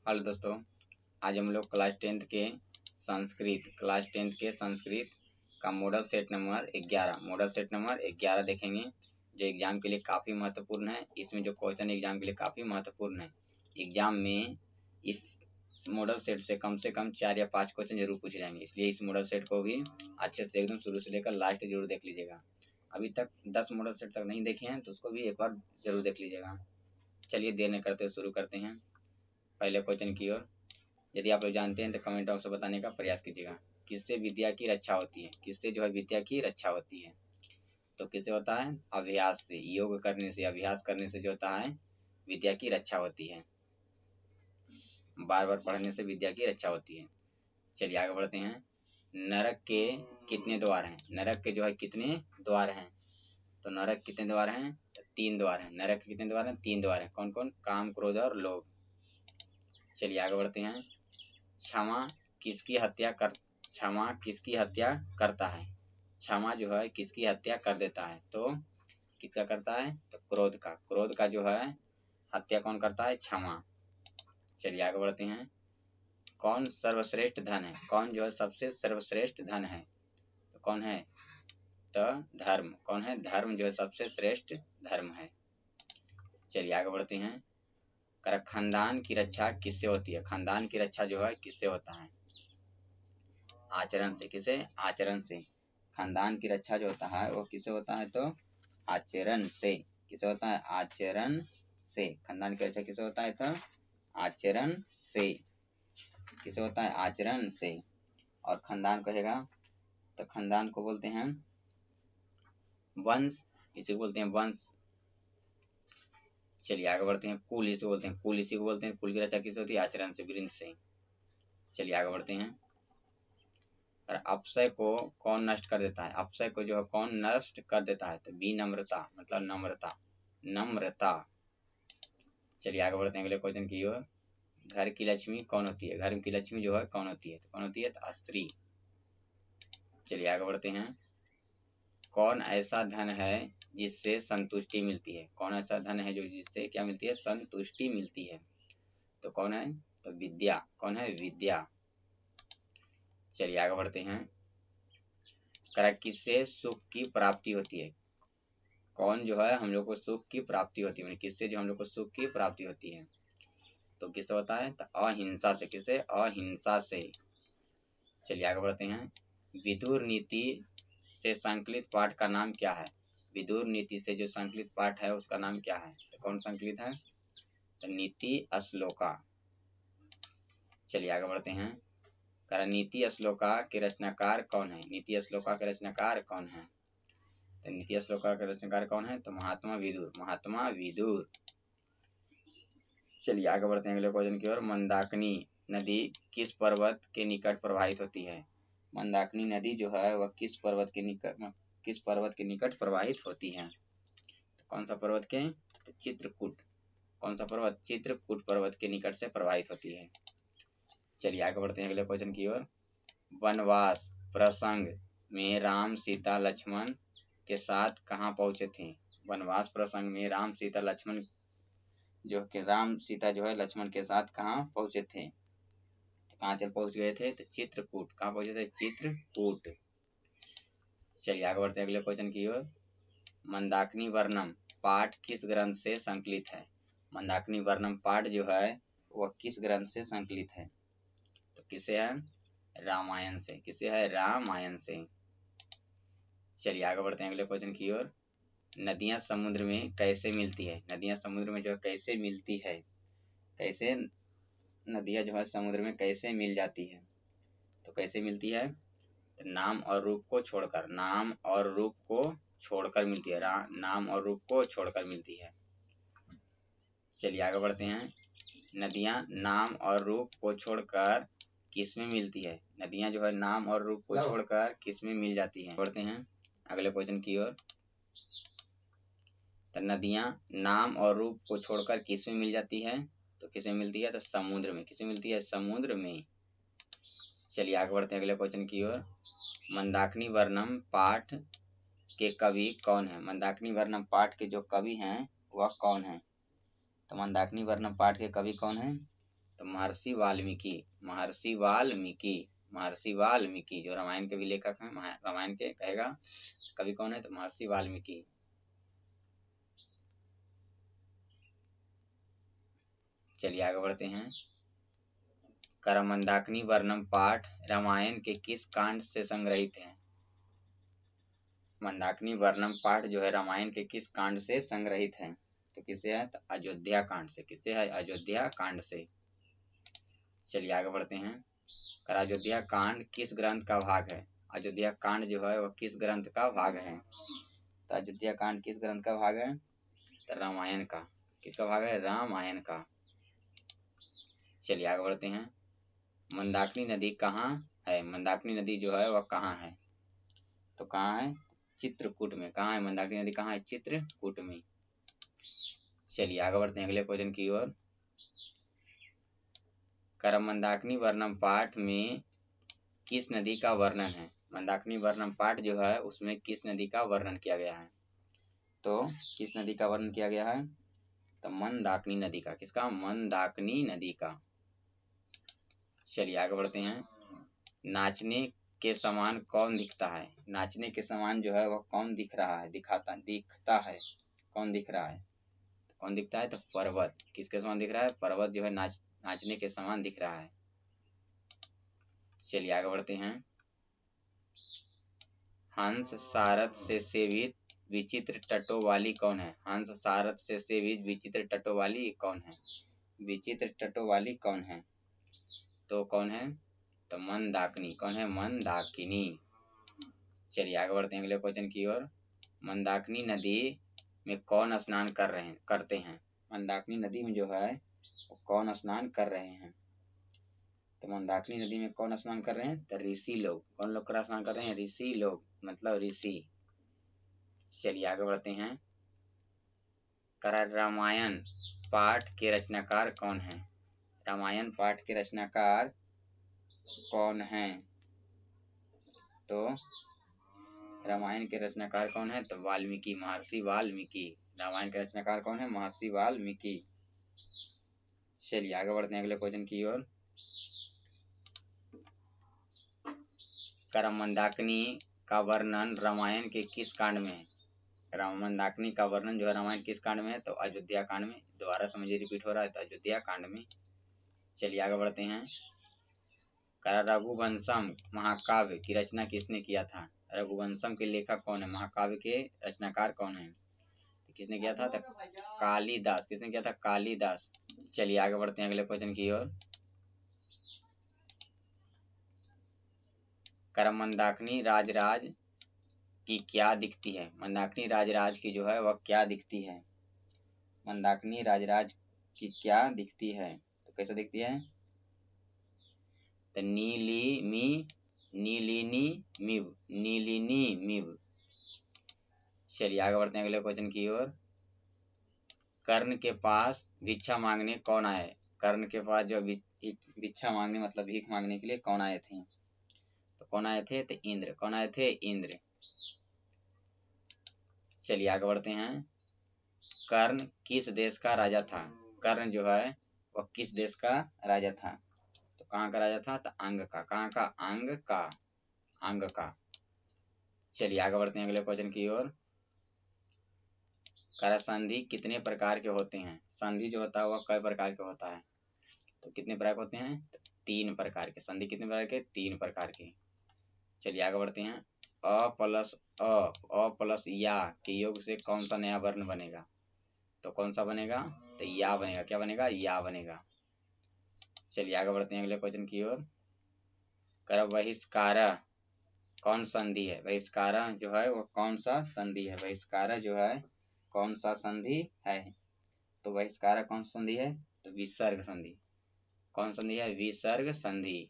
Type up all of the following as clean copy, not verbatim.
Hello दोस्तों, आज हम लोग क्लास टेंथ के संस्कृत का मॉडल सेट नंबर 11 देखेंगे, जो एग्जाम के लिए काफ़ी महत्वपूर्ण है। इसमें जो क्वेश्चन एग्जाम के लिए काफ़ी महत्वपूर्ण है। एग्जाम में इस मॉडल सेट से कम 4 या 5 क्वेश्चन जरूर पूछे जाएंगे, इसलिए इस मॉडल सेट को भी अच्छे से एकदम शुरू से लेकर लास्ट जरूर देख लीजिएगा। अभी तक 10 मॉडल सेट तक नहीं देखे हैं तो उसको भी एक बार जरूर देख लीजिएगा। चलिए देर न करते शुरू करते हैं पहले क्वेश्चन की ओर। यदि आप लोग जानते हैं तो कमेंट बॉक्स में बताने का प्रयास कीजिएगा। किससे विद्या की रक्षा होती है? किससे जो है विद्या की रक्षा होती है? तो किससे होता है? अभ्यास से, योग करने से, अभ्यास करने से जो होता है विद्या की रक्षा होती है। बार बार पढ़ने से विद्या की रक्षा होती है। चलिए आगे बढ़ते हैं। नरक के कितने द्वार हैं? नरक के जो है कितने द्वार हैं? तो नरक कितने द्वार हैं? 3 द्वार हैं। नरक के कितने द्वार हैं? 3 द्वार हैं। कौन कौन? काम, क्रोध और लोभ। चलिए आगे बढ़ते हैं। क्षमा किसकी हत्या करता है? क्षमा जो है किसकी हत्या कर देता है? तो किसका करता है? तो क्रोध का। क्रोध का जो है हत्या कौन करता है? क्षमा। चलिए आगे बढ़ते हैं। कौन सर्वश्रेष्ठ धन है? कौन जो है सबसे सर्वश्रेष्ठ धन है? तो कौन है? तो धर्म। कौन है? धर्म जो है सबसे श्रेष्ठ धर्म है। चलिए आगे बढ़ते हैं। खानदान की रक्षा किससे होती है? खानदान की रक्षा जो है किससे होता है? आचरण से। किसे? आचरण से। खानदान की रक्षा जो होता है वो किससे होता है? तो आचरण से। किसे होता है? आचरण से। खानदान की रक्षा किसे होता है? तो आचरण से। किसे होता है? आचरण से। और खानदान कहेगा तो खानदान को बोलते हैं वंश। इसे बोलते हैं वंश। चलिए आगे बढ़ते हैं। कुल इसे बोलते हैं कुल। इसी को बोलते हैं कुल की रक्षा किससे होती है? आचरण से, वृंश से। चलिए आगे बढ़ते हैं। और अपशय को कौन नष्ट कर देता है? अपशय को जो है कौन नष्ट कर देता है? तो विनम्रता, मतलब नम्रता। नम्रता। चलिए आगे बढ़ते हैं अगले क्वेश्चन की ओर। घर की लक्ष्मी कौन होती है? घर की लक्ष्मी जो है कौन होती है? तो कौन होती है? तो स्त्री। चलिए आगे बढ़ते हैं। कौन ऐसा धन है जिससे संतुष्टि मिलती है? कौन ऐसा धन है जो जिससे क्या मिलती है? संतुष्टि मिलती है। तो कौन है? तो विद्या। कौन है? विद्या। चलिए आगे बढ़ते हैं। किससे सुख की प्राप्ति होती है? कौन जो है हम लोग को सुख की प्राप्ति होती है? किससे जो हम लोग को सुख की प्राप्ति होती है? तो किससे होता है? तो अहिंसा से। किसे? अहिंसा से। चलिए आगे बढ़ते हैं। विदुर नीति से संकलित पाठ का नाम क्या है? विदुर नीति से जो संकलित पाठ है उसका नाम क्या है? तो कौन संकलित है? तो नीति श्लोका। चलिए आगे बढ़ते हैं। नीति श्लोका के रचनाकार कौन है? नीति श्लोका के रचनाकार कौन है? तो नीति श्लोका के रचनाकार कौन है? तो महात्मा विदुर। महात्मा विदुर। चलिए आगे बढ़ते हैं अगले क्वेश्चन की ओर। मंदाकिनी नदी किस पर्वत के निकट प्रवाहित होती है? मंदाकिनी नदी जो है वह किस पर्वत के निकट प्रवाहित होती है? तो कौन सा पर्वत के? तो चित्रकूट। कौन सा पर्वत? चित्रकूट पर्वत के निकट से प्रवाहित होती है। चलिए आगे बढ़ते हैं अगले क्वेश्चन की ओर। वनवास प्रसंग में राम सीता लक्ष्मण के साथ कहाँ पहुंचे थे? वनवास प्रसंग में राम सीता लक्ष्मण राम सीता जो है लक्ष्मण के साथ कहाँ पहुंचे थे? कहाँ चल पहुंच गए थे? तो चित्रकूट। कहाँ पहुंचे थे? चित्रकूट। चलिए आगे बढ़ते हैं अगले क्वेश्चन की ओर। मंदाकिनी वर्णम पाठ किस ग्रंथ से संकलित है? मंदाकिनी वर्णम पाठ जो है वह किस ग्रंथ से संकलित है? तो किसे है? रामायण से। किसे है? रामायण से। चलिए आगे बढ़ते हैं अगले क्वेश्चन की ओर। नदियां समुद्र में कैसे मिलती है? नदियां समुद्र में जो कैसे मिलती है? कैसे नदियां जो है समुद्र में कैसे मिल जाती है? तो कैसे मिलती है? तो नाम और रूप को छोड़कर। नाम और रूप को छोड़कर मिलती है। नाम और रूप को छोड़कर मिलती है। चलिए आगे बढ़ते हैं। नदियां नाम और रूप को छोड़कर किस में मिलती है? नदियां जो है नाम और रूप को छोड़कर किस में मिल जाती हैं? बढ़ते हैं अगले क्वेश्चन की ओर। तो नदियां नाम और रूप को छोड़कर किस में मिल जाती है? तो किस में मिलती है? तो समुद्र में। किस में मिलती है? समुद्र में। चलिए आगे बढ़ते हैं अगले क्वेश्चन की ओर। मंदाकिनी वर्णम पाठ के कवि कौन है? मंदाकिनी वर्णम पाठ के जो कवि हैं वह कौन है? तो मंदाकिनी वर्णम पाठ के कवि कौन है? तो महर्षि वाल्मीकि, महर्षि वाल्मीकि, महर्षि वाल्मीकि जो रामायण के भी लेखक हैं, रामायण के कहेगा कवि कौन है, तो महर्षि वाल्मीकि। चलिए आगे बढ़ते हैं। करमंदाकिनी वर्णम पाठ रामायण के किस कांड से संग्रहित है? मंदाकिनी वर्णम पाठ जो है रामायण के किस कांड से संग्रहित है? तो किससे है, तो अयोध्या कांड से। किससे है, अयोध्या कांड से। चलिए आगे बढ़ते हैं। अयोध्या कांड किस ग्रंथ का भाग है? अयोध्या कांड जो है वह किस ग्रंथ का भाग है? तो अयोध्या कांड किस ग्रंथ का भाग है, तो रामायण का। किसका भाग है, रामायण का। चलिए आगे बढ़ते हैं। मंदाकिनी नदी कहाँ है? मंदाकिनी नदी जो है वह कहाँ है, तो कहाँ है, चित्रकूट में। कहाँ है मंदाकिनी नदी, कहाँ है, चित्रकूट में। चलिए आगे बढ़ते हैं अगले क्वेश्चन की ओर। करमंदाकिनी वर्णम पाठ में किस नदी का वर्णन है? मंदाकिनी वर्णम पाठ जो है उसमें किस नदी का वर्णन किया गया है? तो किस नदी का वर्णन किया गया है, तो मंदाकिनी नदी का। किसका, मंदाकिनी नदी का। चलिए आगे बढ़ते हैं। नाचने के समान कौन दिखता है? नाचने के समान जो है वह कौन दिख रहा है, दिखता है, कौन दिख रहा है, कौन दिखता है, तो पर्वत। किसके समान दिख रहा है, पर्वत जो है नाचने के समान दिख रहा है। चलिए आगे बढ़ते हैं। हंस सारथ से सेवित विचित्र तटों वाली कौन है? हंस सारथ से सेवित विचित्र तटों वाली कौन है? विचित्र तटों वाली कौन है, तो कौन है, तो मंदाकिनी। कौन है, मंदाकिनी। चलिए आगे बढ़ते हैं अगले क्वेश्चन की ओर। मंदाकिनी नदी में कौन स्नान करते हैं? मंदाकिनी नदी में जो है वो कौन स्नान कर रहे हैं? तो मंदाकिनी नदी में कौन स्नान कर रहे हैं, तो ऋषि लोग। कौन लोग का स्नान कर रहे हैं, ऋषि लोग, मतलब ऋषि। चलिए आगे बढ़ते हैं। रामायण पाठ के रचनाकार कौन है? रामायण पाठ के रचनाकार कौन है, तो रामायण के रचनाकार कौन है, तो वाल्मीकि, महर्षि वाल्मीकि। रामायण के रचनाकार कौन है, महर्षि वाल्मीकि। चलिए आगे बढ़ते हैं अगले क्वेश्चन की ओर। करमंदाकिनी का वर्णन रामायण के किस कांड में है? मंदाकिनी का वर्णन जो है रामायण किस कांड में है, तो अयोध्या कांड में। दोबारा समझिए, रिपीट हो रहा है, तो अयोध्या कांड में। चलिए आगे बढ़ते हैं। रघुवंशम महाकाव्य की रचना किसने किया था? रघुवंशम के लेखक कौन है, महाकाव्य के रचनाकार कौन है, तो किसने किया था, तो कालिदास। किसने किया था, कालिदास। चलिए आगे बढ़ते हैं अगले क्वेश्चन की ओर। करमंदाकिनी राजराज की क्या दिखती है? मंदाकिनी राजराज की जो है वह क्या दिखती है? मंदाकिनी राजराज की क्या दिखती है, तो कैसे दिखती है, तो नीलिनी मिव। चलिए आगे बढ़ते हैं अगले क्वेश्चन की ओर। कर्ण के पास भिक्षा मांगने कौन आए? कर्ण के पास जो भिक्षा मांगने मतलब भीख मांगने के लिए कौन आए थे, तो कौन आए थे, तो इंद्र। कौन आए थे, इंद्र। चलिए आगे बढ़ते हैं। कर्ण किस देश का राजा था? कर्ण जो है वह किस देश का राजा था, तो कहाँ का राजा था, तो अंग का। कहाँ का, अंग का, अंग का। चलिए आगे बढ़ते हैं अगले क्वेश्चन की ओर। संधि कितने प्रकार के होते हैं? संधि जो होता है वह कई प्रकार के होता है, तो कितने प्रकार के होते हैं, तो 3 प्रकार के। संधि कितने प्रकार के, 3 प्रकार के। चलिए आगे बढ़ते हैं। अ प्लस या के योग से कौन सा नया वर्ण बनेगा, तो कौन सा बनेगा, तो या बनेगा। क्या बनेगा, या बनेगा। चलिए आगे बढ़ते हैं अगले क्वेश्चन की ओर। कर बहिष्कार कौन संधि है? बहिष्कार जो है वो कौन सा संधि है? बहिष्कार जो है कौन सा संधि है, तो बहिष्कार कौन सा संधि है, तो विसर्ग संधि। कौन संधि है, विसर्ग संधि।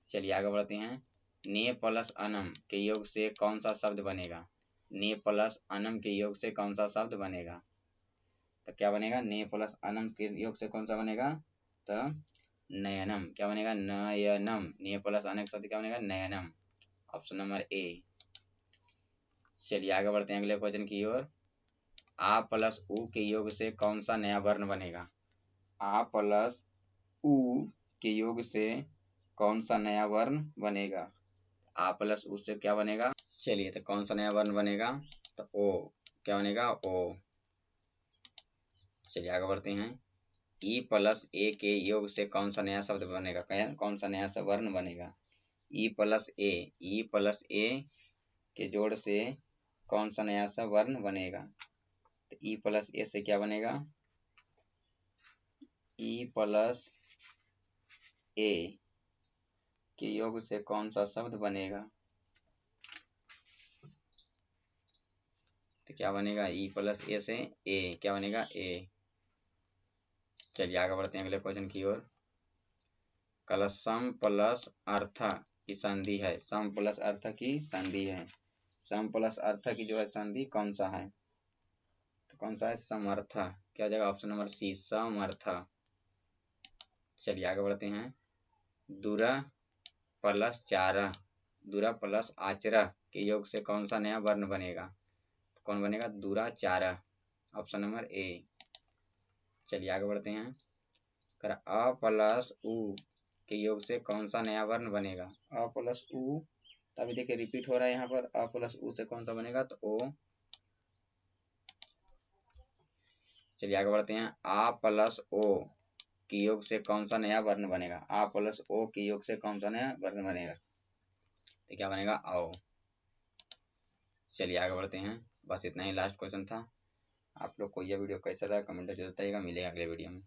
चलिए आगे बढ़ते हैं। ने प्लस अनम के योग से कौन सा शब्द बनेगा? ने प्लस अनम के योग से कौन सा शब्द बनेगा, तो क्या बनेगा, ने प्लस अनम के योग से कौन सा बनेगा, तो नयनम। क्या बनेगा, नयनम। ने प्लस अनम के शब्द क्या बनेगा, नयनम। Option number A. चलिए आगे बढ़ते हैं अगले क्वेश्चन की ओर। आ प्लस उ के योग से कौन सा नया वर्ण बनेगा? आ प्लस उ के योग से कौन सा नया वर्ण बनेगा? आ प्लस उ से क्या बनेगा? चलिए, तो कौन सा नया वर्ण बनेगा? तो ओ, क्या बनेगा? ओ। चलिए आगे बढ़ते हैं। ई प्लस ए के योग से कौन सा नया शब्द बनेगा? कौन सा नया सा वर्ण बनेगा? ई प्लस ए के जोड़ से कौन सा नया सा वर्ण बनेगा? तो ई प्लस ए से क्या बनेगा? ई प्लस ए के योग से कौन सा शब्द बनेगा? तो क्या बनेगा? ई प्लस ए से ए क्या बनेगा? ए। चलिए आगे बढ़ते हैं अगले क्वेश्चन की ओर। सम प्लस अर्थ की संधि है। सम प्लस अर्थ की संधि है। सम प्लस अर्थ की जो है संधि कौन सा है? तो कौन सा है? समर्थ। क्या हो जाएगा? ऑप्शन नंबर सी, समर्थ। चलिए आगे बढ़ते हैं। दुरा प्लस चारा, दुरा प्लस आचरा के योग से कौन सा नया वर्ण बनेगा? तो कौन बनेगा? दुराचारा, ऑप्शन नंबर ए। चलिए आगे बढ़ते हैं। अ प्लस उ के योग से कौन सा नया वर्ण बनेगा? अ प्लस उ, तभी देखिए रिपीट हो रहा है यहाँ पर। अ प्लस उ से कौन सा बनेगा? तो ओ। चलिए आगे बढ़ते हैं। आ प्लस ओ के योग से कौन सा नया वर्ण बनेगा? आ प्लस ओ के योग से कौन सा नया वर्ण बनेगा? तो क्या बनेगा? आओ। चलिए आगे बढ़ते हैं। बस इतना ही लास्ट क्वेश्चन था। आप लोग को यह वीडियो कैसा लगा कमेंट करके बताइएगा। मिलेगा अगले वीडियो में।